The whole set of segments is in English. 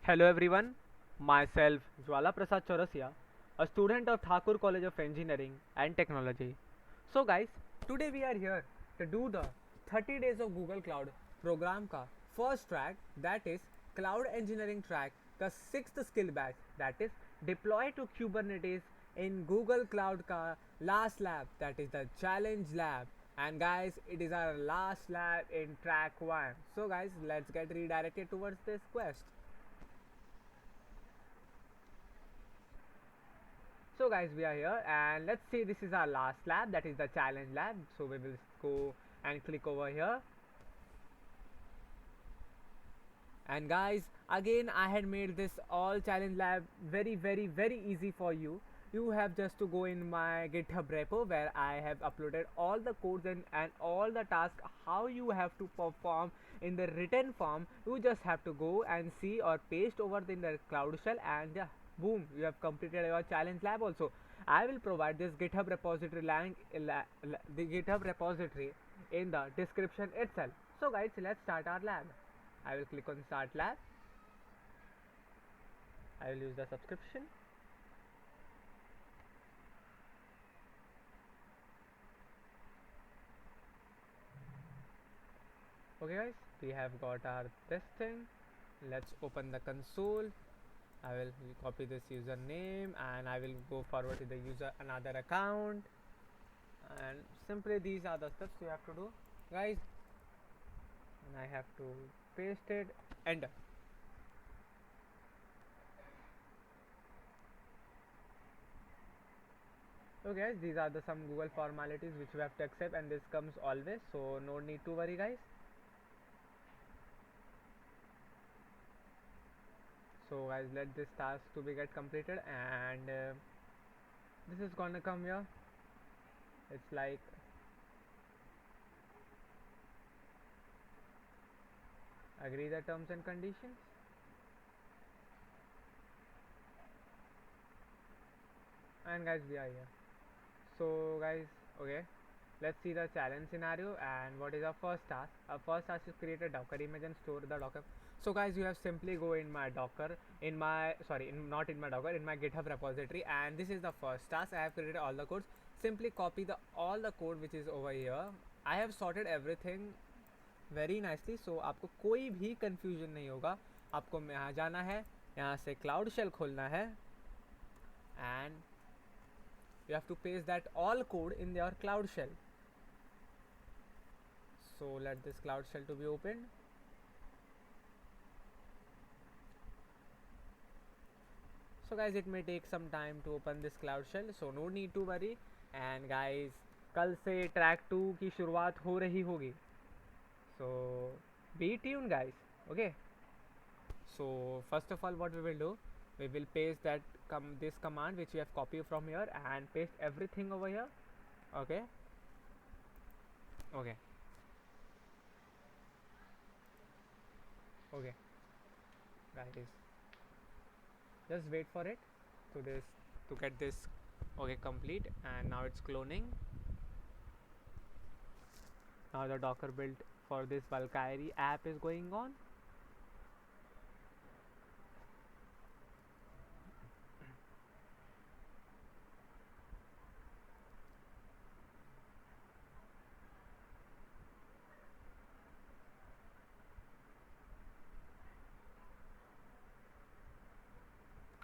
Hello everyone, myself Jwala Prasad Chaurasia, a student of Thakur College of Engineering and Technology. So guys, today we are here to do the 30 days of Google Cloud program ka first track, that is Cloud Engineering track, the sixth skill batch, that is deploy to Kubernetes in Google Cloud ka last lab, that is the challenge lab. And guys, it is our last lab in track 1. So guys, let's get redirected towards this quest. So guys, we are here and let's see, this is our last lab, that is the challenge lab. So we will go and click over here. And guys, again I had made this all challenge lab very easy for you. You have just to go in my GitHub repo where I have uploaded all the codes and all the tasks how you have to perform in the written form. You just have to go and see or paste over in the Cloud Shell, and yeah, boom, you have completed your challenge lab also. I will provide this GitHub repository link, the GitHub repository in the description itself. So guys, let's start our lab. I will click on start lab. I will use the subscription. Okay guys, we have got our this thing. Let's open the console. I will copy this username and I will go forward to the user another account, and simply these are the steps you have to do guys, and I have to paste it, enter. So guys, these are the some Google formalities which we have to accept, and this comes always, so no need to worry guys. So guys, let this task to be get completed, and this is gonna come here. It's like agree the terms and conditions, and guys, we are here. So guys, okay, let's see the challenge scenario. And what is our first task? Our first task is create a Docker image and store the Docker. So guys, you have simply go in my Docker, in my not in my Docker, in my GitHub repository, and this is the first task. I have created all the codes. Simply copy the all the code which is over here. I have sorted everything very nicely, so आपको कोई भी confusion नहीं होगा. आपको यहाँ जाना है, यहाँ से क्लाउड शेल खोलना है, and you have to paste that all code in your cloud shell. So let this cloud shell to be opened. So guys, it may take some time to open this cloud shell, so no need to worry. And guys, कल से track 2 की शुरुआत हो रही होगी, so be tuned guys. Okay, so first of all, what we will do, we will paste that this command which we have copied from here and paste everything over here. Okay, okay, okay guys, just wait for it to this to get this. Okay, complete, and now it's cloning. Now the Docker build for this Valkyrie app is going on.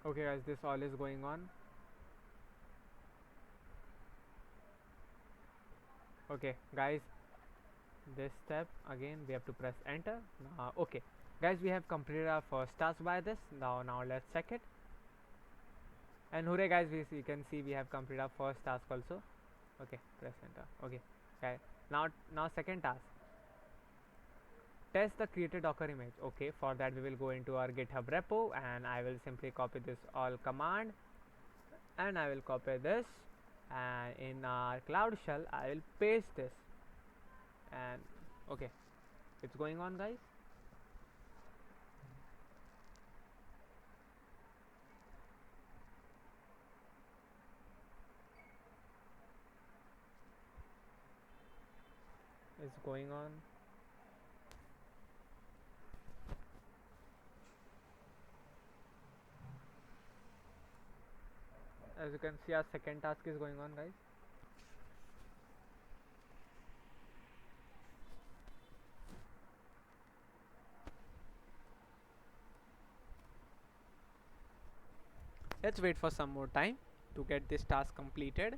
Okay guys, this all is going on. Okay guys, this step again we have to press enter. Okay guys, we have completed our first task by this. Now let's check it, and hooray guys, you can see we have completed our first task also. Okay, press enter. Okay, okay, now second task, test the created Docker image. Okay, for that we will go into our GitHub repo, and I will simply copy this all command, and I will copy this, and in our cloud shell I will paste this. And okay, it's going on guys. It's going on. as you can see, our second task is going on, guys. Let's wait for some more time to get this task completed.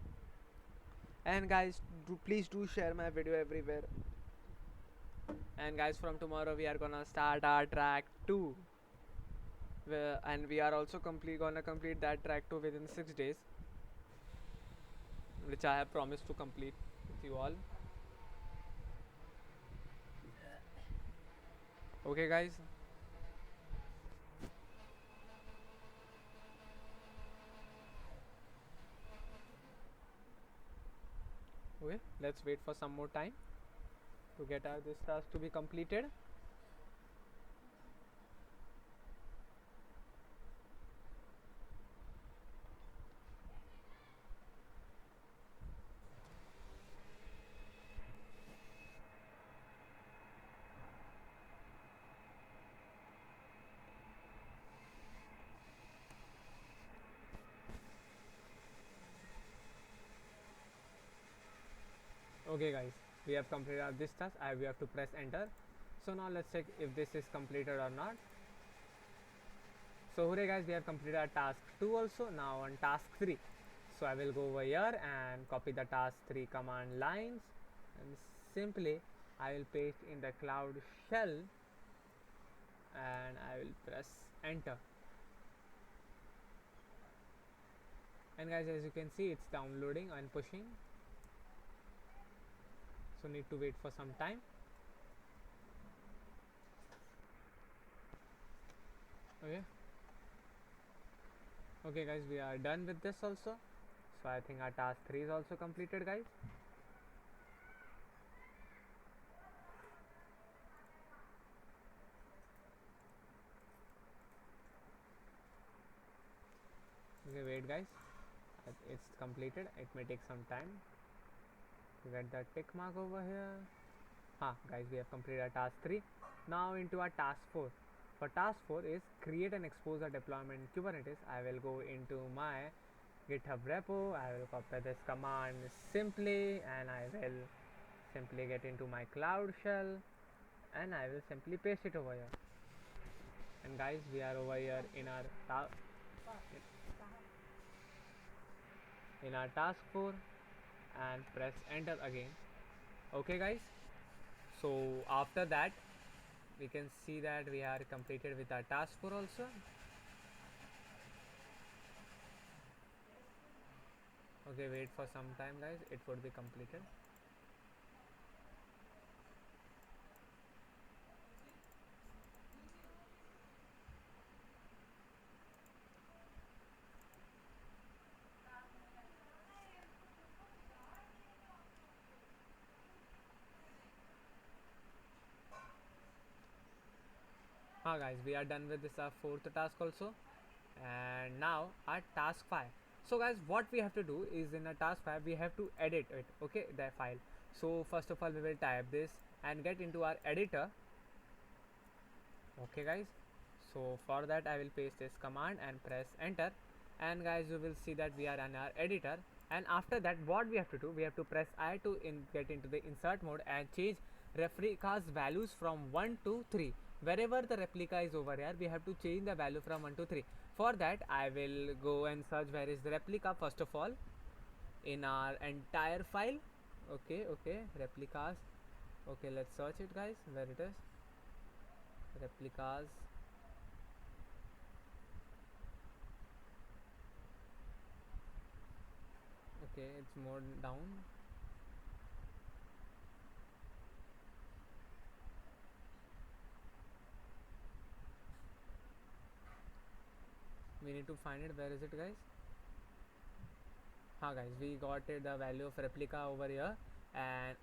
And guys, please do share my video everywhere. And guys, from tomorrow we are gonna start our track 2, and we are also gonna complete that track 2 within 6 days, which I have promised to complete with you all. Okay guys. Okay, let's wait for some more time to get this task to be completed. Okay guys, we have completed this task. We have to press enter. So now let's check if this is completed or not. So hooray guys, we have completed our task 2 also. Now on task 3. So I will go over here and copy the task 3 command lines, and simply I will paste in the Cloud Shell and I will press enter. And guys, as you can see, it's downloading and pushing. So need to wait for some time. Okay guys, we are done with this also. So I think our task 3 is also completed, guys. Okay, wait guys, it's completed. It may take some time to get that tick mark over here. Guys, we have completed our task 3. Now into our task 4. For task 4 is create and expose a deployment in Kubernetes. I will go into my GitHub repo. I will copy this command simply, and I will simply get into my Cloud Shell, and I will simply paste it over here. And guys, we are over here in our task 4 and press enter again. Okay guys, so after that we can see that we are completed with our task 4 also. Okay, wait for some time guys, it would be completed. Guys, we are done with this our 4th task also, and now our task 5. So guys, what we have to do is in a task 5 we have to edit it, okay, the file. So first of all we will type this and get into our editor. Okay guys, so for that I will paste this command and press enter, and guys you will see that we are in our editor. And after that what we have to do, we have to press I to get into the insert mode and change replica's values from 1 to 3. Wherever the replica is over here, we have to change the value from 1 to 3. For that I will go and search where is the replica first of all in our entire file. Okay, replicas. Okay, let's search it guys, where it is. Replicas. Okay, it's more down. We need to find it. Where is it guys? Guys, we got it, the value of replica over here. And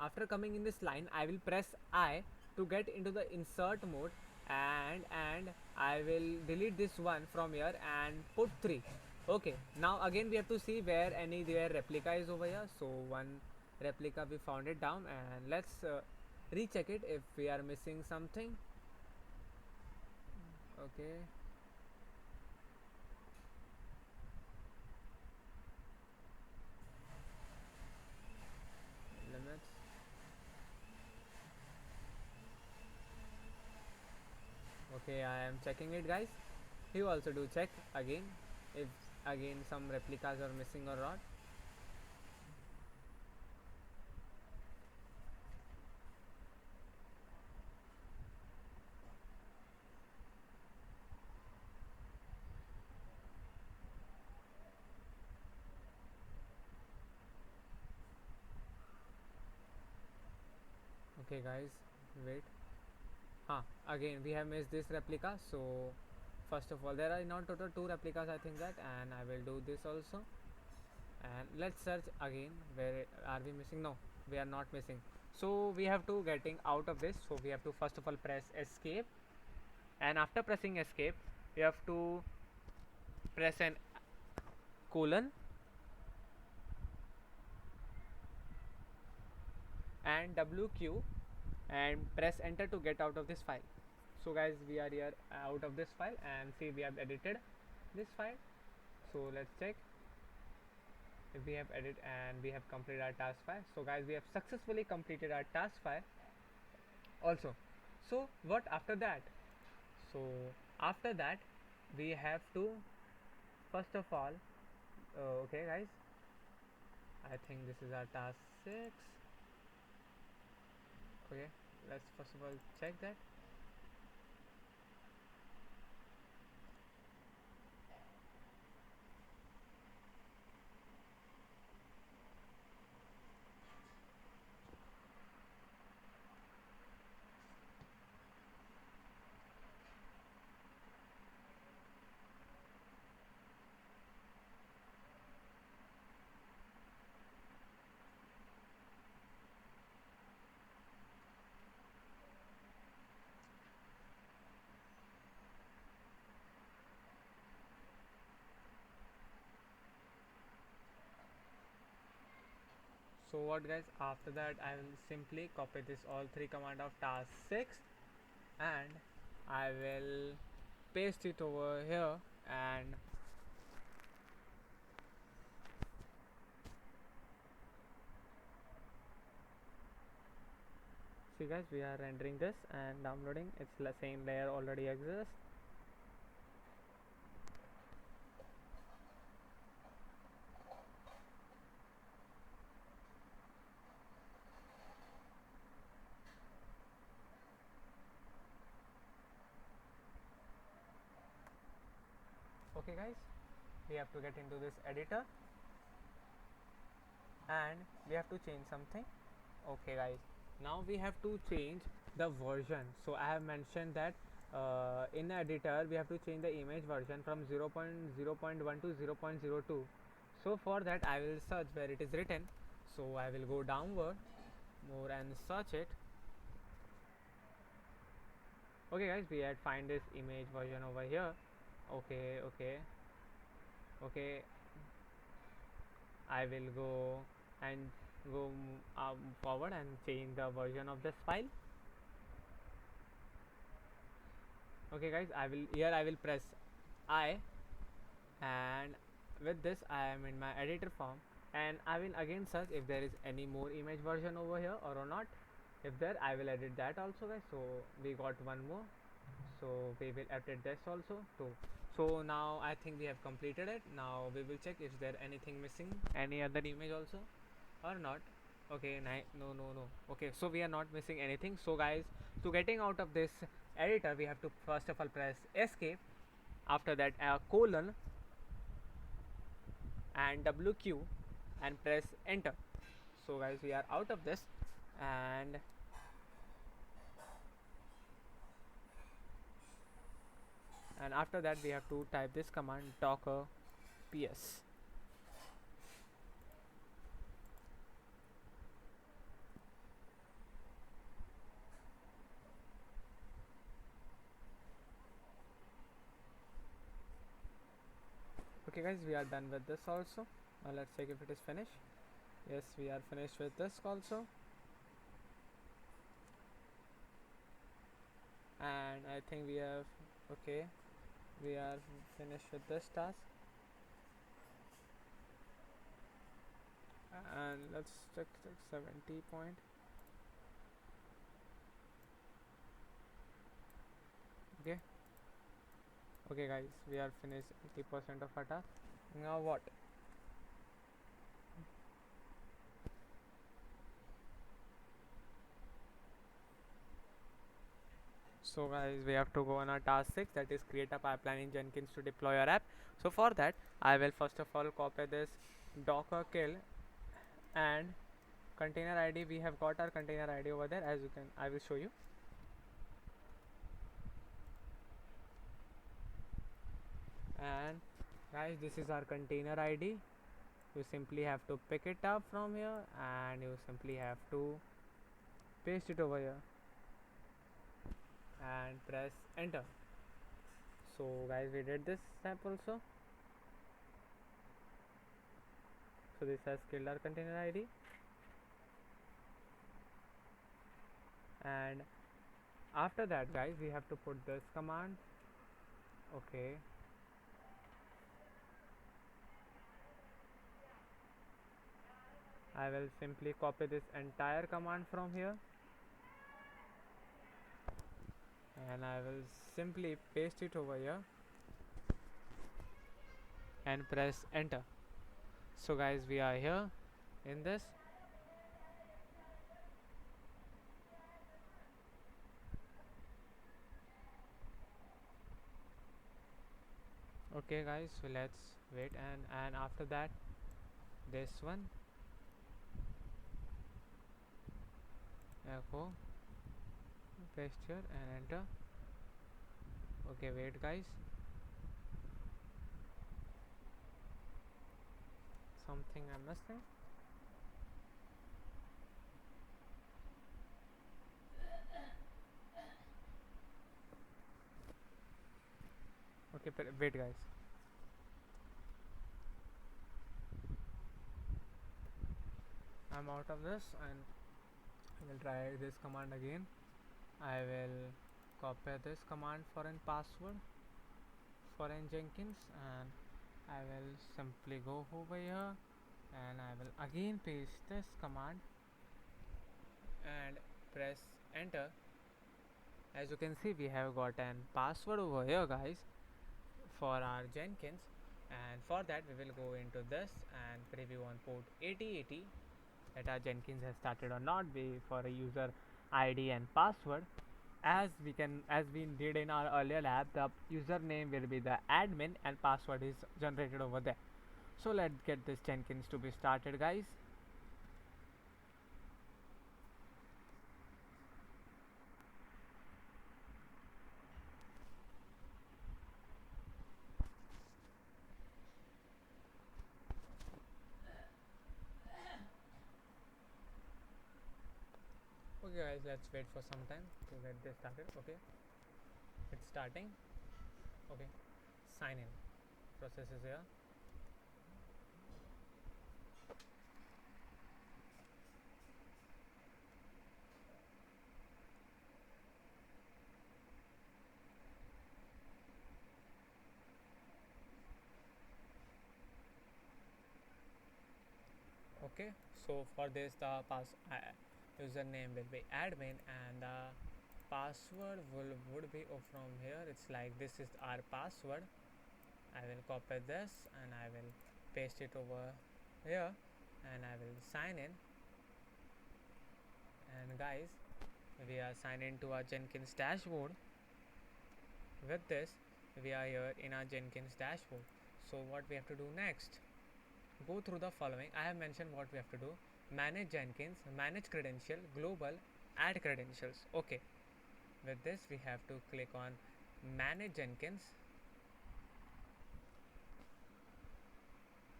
after coming in this line I will press I to get into the insert mode, and I will delete this one from here and put 3. Okay, now again we have to see where their replica is over here. So one replica we found it down, and let's recheck it if we are missing something. Okay, Okay, I am checking it, guys. You also do check again if again some replicas are missing or not. Okay, guys, wait. Again we have missed this replica. So first of all, there are in all total two replicas, I think that, and I will do this also. And let's search again. Where are we missing? No, we are not missing. So we have to getting out of this. So we have to first of all press escape, and after pressing escape, we have to press an colon and WQ and press enter to get out of this file. So guys, we are here out of this file, and see we have edited this file. So let's check if we have edited and we have completed our task file. So guys, we have successfully completed our task file also. So what after that? So after that, we have to first of all, okay guys, I think this is our task 6. Okay, let's first of all check that. So what guys, after that I will simply copy this all three command of task 6, and I will paste it over here. And see guys, we are rendering this and downloading. It's the same layer already exists. Okay guys, we have to get into this editor and we have to change something. Okay guys, now we have to change the version. So I have mentioned that in the editor we have to change the image version from 0.0.1 to 0.02. So for that I will search where it is written. So I will go downward more and search it. Okay guys, we had find this image version over here. Okay, I will go and go forward and change the version of this file. Okay guys, I will press I, and with this I am in my editor form, and I will again search if there is any more image version over here or not. If there, I will edit that also guys. So we got one more, so we will edit this also too. So now I think we have completed it. Now we will check is there anything missing, any other image also or not. Okay, no. Okay, so we are not missing anything. So guys, to getting out of this editor, we have to first of all press escape, after that colon and WQ and press enter. So guys, we are out of this, and after that we have to type this command docker ps. Okay guys, we are done with this also. Now let's check if it is finished. Yes, we are finished with this also, and I think we have, okay, we are finished with this task. And let's check 70 point. Okay, Okay guys, we are finished 80% of our task. Now what? So guys, we have to go on our task 6, that is create a pipeline in Jenkins to deploy your app. So for that, I will first of all copy this docker kill and container ID. We have got our container ID over there, as you can, I will show you. And guys, this is our container ID. You simply have to pick it up from here and you simply have to paste it over here and press enter. So guys, we did this step also. So this has killed our container ID. And after that guys, we have to put this command. Okay, I will simply copy this entire command from here and I will simply paste it over here and press enter. So guys, we are here in this. Okay guys, so let's wait, and after that, this one echo, paste here and enter. Okay, wait guys, something I'm missing. Okay, wait guys. I'm out of this and I will try this command again. I will copy this command for an password for in Jenkins and I will simply go over here and I will again paste this command and press enter. As you can see, we have got an password over here guys for our Jenkins, and for that we will go into this and preview on port 8080 that our Jenkins has started or not be for a user ID and password. As we did in our earlier lab, the username will be the admin and password is generated over there. So let's get this Jenkins to be started guys. Okay guys, let's wait for some time to get this started. Okay, it's starting. Okay, sign in process is here. Okay, so for this the username will be admin and the password would be from here. It's like this is our password. I will copy this and I will paste it over here and I will sign in. And guys, we are signed into our Jenkins dashboard. With this, we are here in our Jenkins dashboard. So what we have to do next? Go through the following. I have mentioned what we have to do: manage Jenkins, manage credential, global, add credentials. Okay, with this we have to click on manage Jenkins,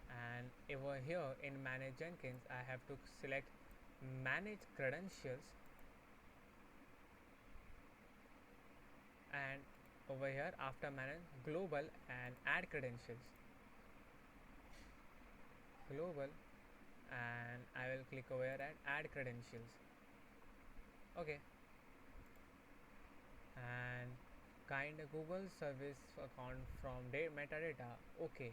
and over here in manage Jenkins I have to select manage credentials, and over here after manage global and add credentials, global, and I will click over here and add credentials. Okay, and kind Google service account from metadata. Okay,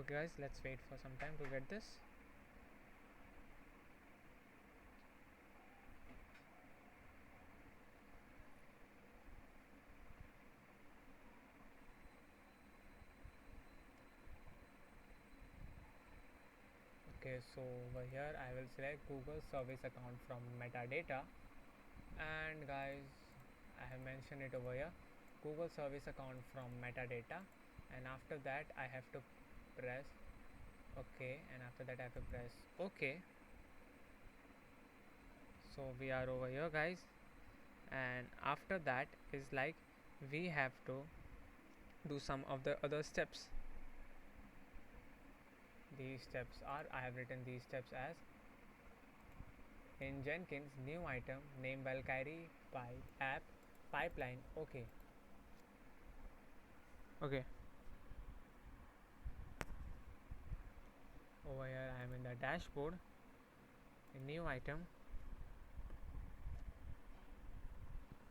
Okay guys, let's wait for some time to get this. Okay, so over here I will select Google service account from metadata, and guys, I have mentioned it over here, Google service account from metadata, and after that I have to press OK, and after that I have to press OK. So we are over here guys, and after that is like we have to do some of the other steps. These steps are, I have written these steps as in Jenkins new item name Valkyrie app pipeline. Okay. Okay. Over here I am in the dashboard in new item,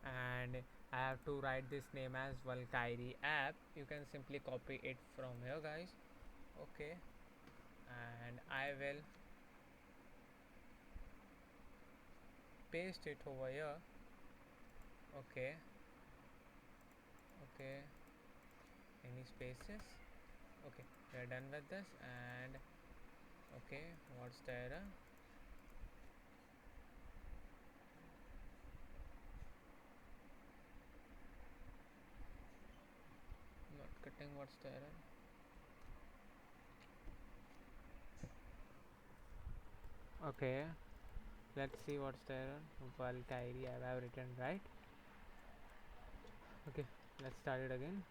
and I have to write this name as Valkyrie app. You can simply copy it from here guys. Okay, and I will paste it over here. Okay. Okay, any spaces? Okay, we are done with this. And okay, what's the error? Not cutting, what's the error? Okay, let's see what's the error. Valkyrie I have written right. Okay, let's start it again.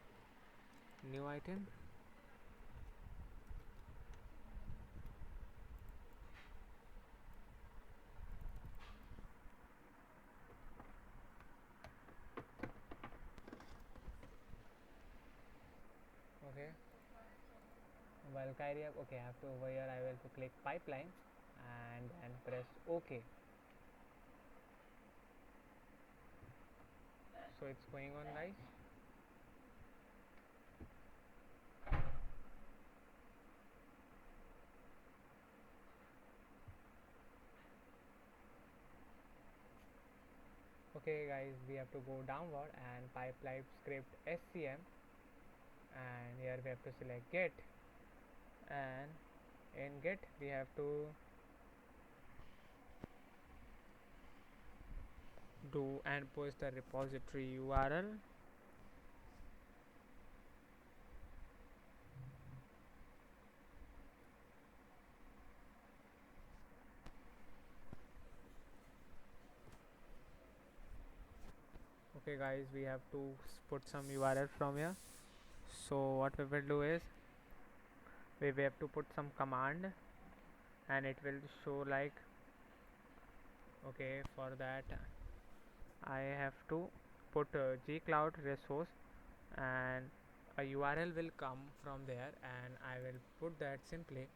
New item. Okay, Valkyrie app. Okay, I have to over here I will to click pipeline and then press OK. So it's going on guys. Okay guys, we have to go downward and pipeline script SCM, and here we have to select get, and in get we have to do and post the repository URL. Okay guys, we have to put some URL from here. So what we will do is we have to put some command, and it will show like, okay, for that I have to put gcloud resource, and a URL will come from there, and I will put that simply.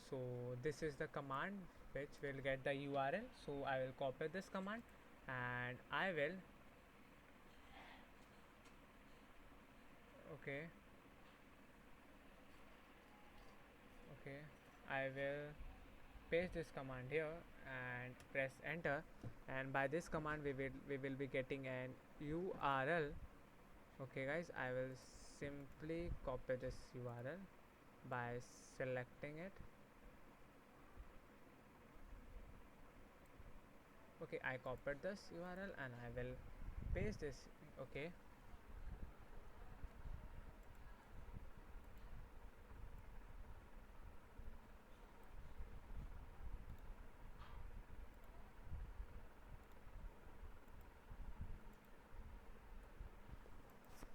So this is the command which will get the URL. So I will copy this command, and I will, okay, okay, I will paste this command here and press enter, and by this command we will be getting an URL. Okay guys, I will simply copy this URL by selecting it. Okay, I copied this URL and I will paste this. Okay,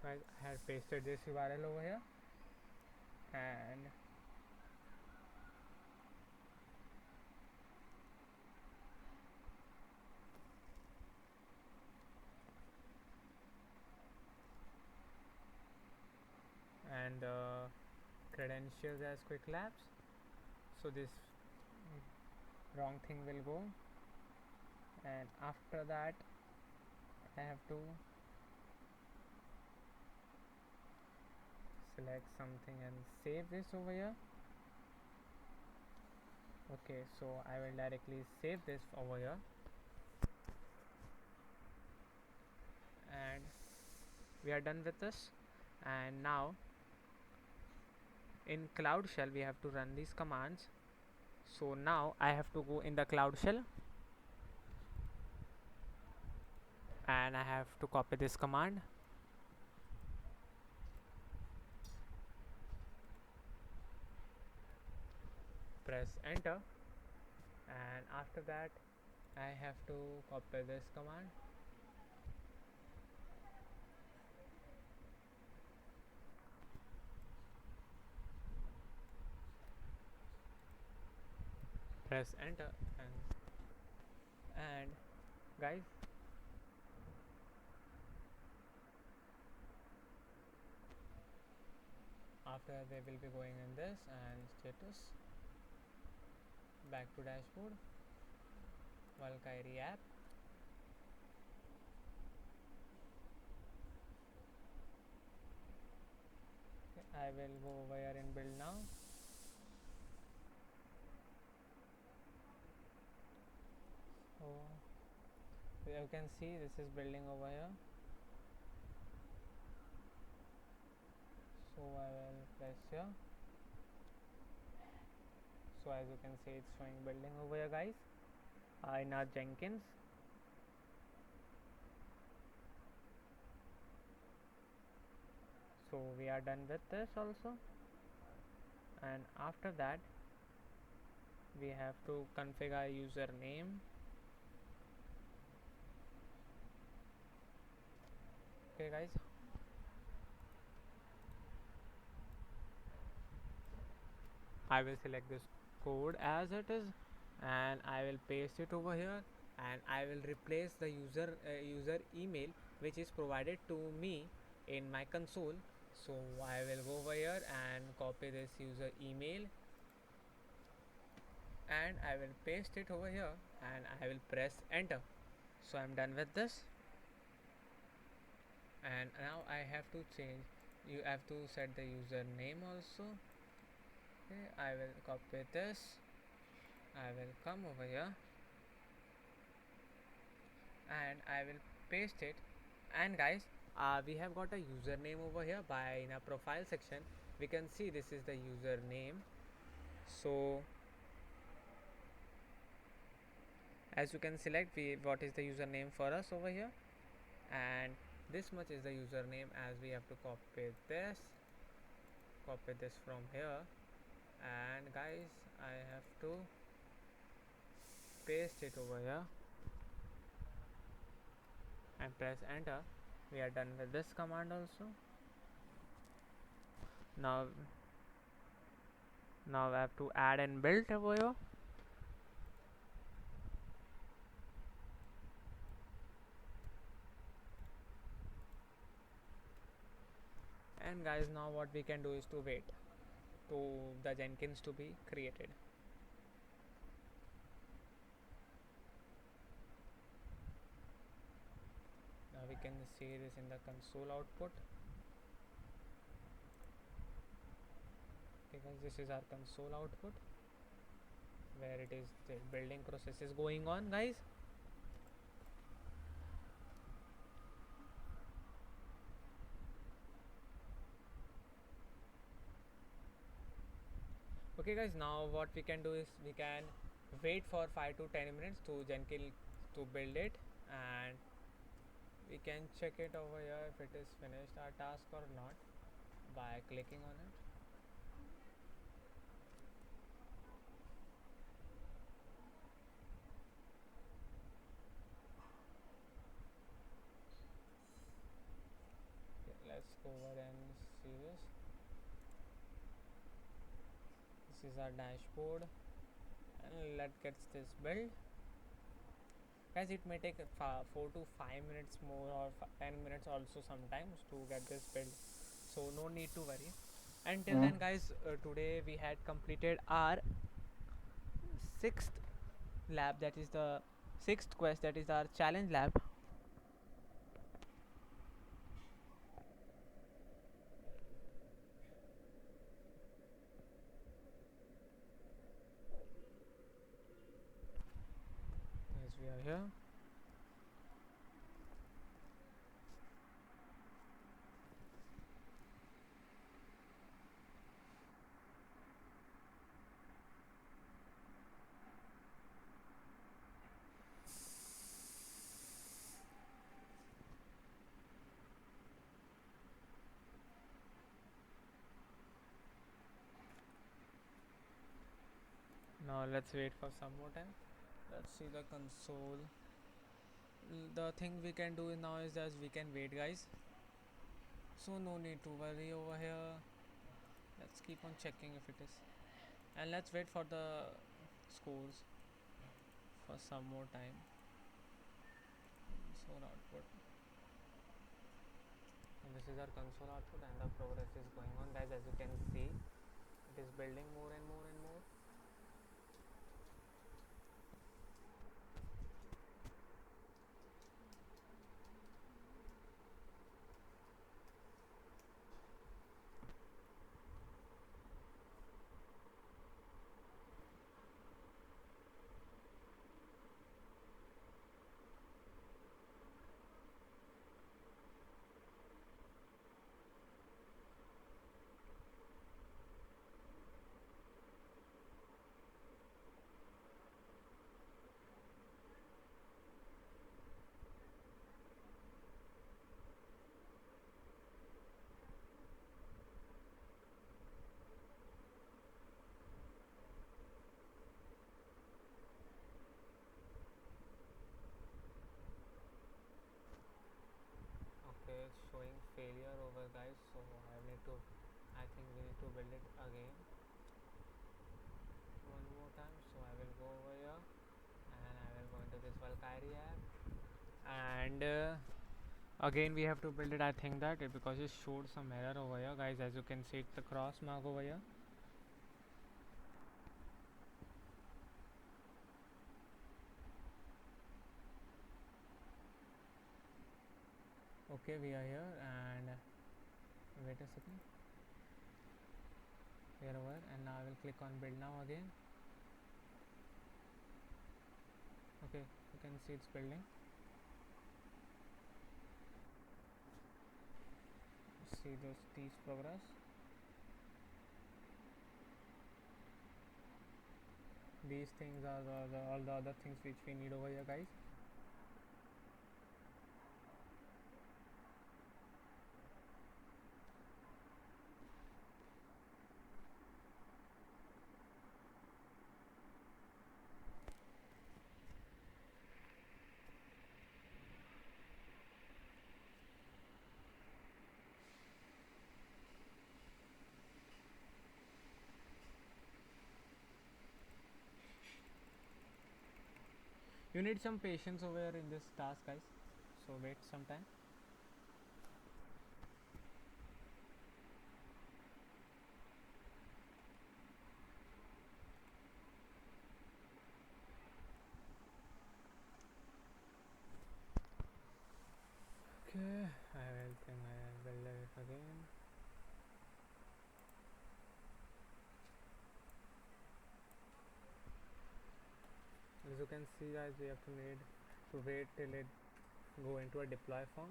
guys, I have pasted this URL over here, and credentials as quick labs. So this wrong thing will go, and after that I have to select something and save this over here. Okay, so I will directly save this over here, and we are done with this. And now in Cloud Shell we have to run these commands. So now I have to go in the Cloud Shell, and I have to copy this command, press enter, and after that I have to copy this command, press enter, and guys, after they will be going in this and status, back to dashboard, Valkyrie app. Okay, I will go over here in build now. So you can see this is building over here. So I will press here. So as you can see, it's showing building over here, guys, in our Jenkins. So we are done with this also, and after that we have to configure username. Okay guys, I will select this code as it is, and I will paste it over here, and I will replace the user email which is provided to me in my console. So I will go over here and copy this user email, and I will paste it over here, and I will press enter. So I'm done with this, and now I have to change. You have to set the username also. Okay, I will copy this, I will come over here, and I will paste it. And guys, we have got a username over here. By in a profile section we can see this is the username. So as you can select what is the username for us over here, and this much is the username. As we have to copy this from here, and guys, I have to paste it over here and press enter. We are done with this command also. Now I have to add and build over here. And guys, now what we can do is to wait to the Jenkins to be created. Now we can see this in the console output. Okay guys, this is our console output where it is the building process is going on, guys. Okay guys, now what we can do is we can wait for 5 to 10 minutes to Jenkins to build it, and we can check it over here if it is finished our task or not by clicking on it. Okay, let's go over and see this. This is our dashboard, and let's get this build. Guys, it may take 4 to 5 minutes more, or 10 minutes also sometimes, to get this build, so no need to worry. Until then guys, today we had completed our 6th lab, that is the 6th quest, that is our challenge lab. Let's wait for some more time. Let's see the console. The thing we can do now is that we can wait, guys. So no need to worry over here. Let's keep on checking if it is, and let's wait for the scores for some more time. Console output. And this is our console output, and the progress is going on, guys. As you can see, it is building more and more and more. Okay, it's showing failure over, guys. So I think we need to build it again one more time. So I will go over here and I will go into this Valkyrie app, and again we have to build it. I think that because it showed some error over here, guys. As you can see, it's the cross mark over here. Okay, we are here, and wait a second. We are over, and now I will click on build now again. Okay, you can see it's building. See these progress. These things are all the other things which we need over here, guys. You need some patience over here in this task, guys. So wait some time. Okay, I will think I will build it again. As you can see, guys, we have to need to wait till it go into a deploy form.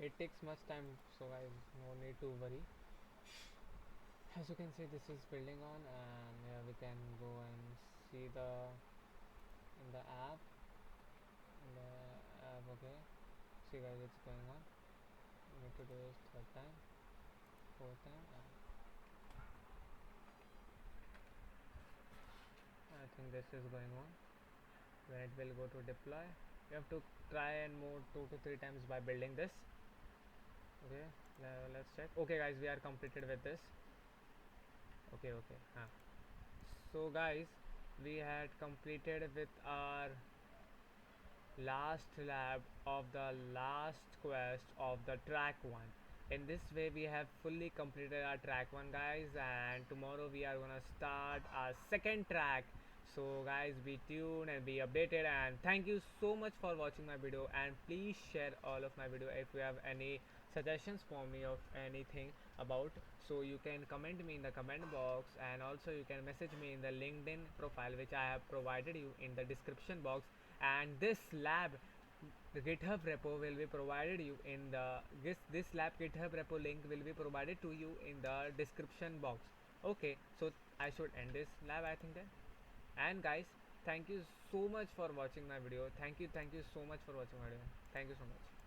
It takes much time, so guys, no need to worry. As you can see, this is building on, and here we can go and see in the app. Okay. See, guys, it's going on. We need to do this third time, fourth time, and I think this is going on. When it will go to deploy, you have to try and move 2 to 3 times by building this. Okay, let's check. Okay, guys, we are completed with this. Okay, so guys, we had completed with our last lab of the last quest of the track 1. In this way we have fully completed our track 1, guys, and tomorrow we are gonna start our second track. So guys, be tuned and be updated, and thank you so much for watching my video, and please share all of my video. If you have any suggestions for me of anything about, so you can comment me in the comment box, and also you can message me in the LinkedIn profile which I have provided you in the description box. And this lab, the GitHub repo will be provided you in the this lab GitHub repo link will be provided to you in the description box. Okay, so I should end this lab, I think, then. And guys, thank you so much for watching my video. Thank you so much for watching my video. Thank you so much.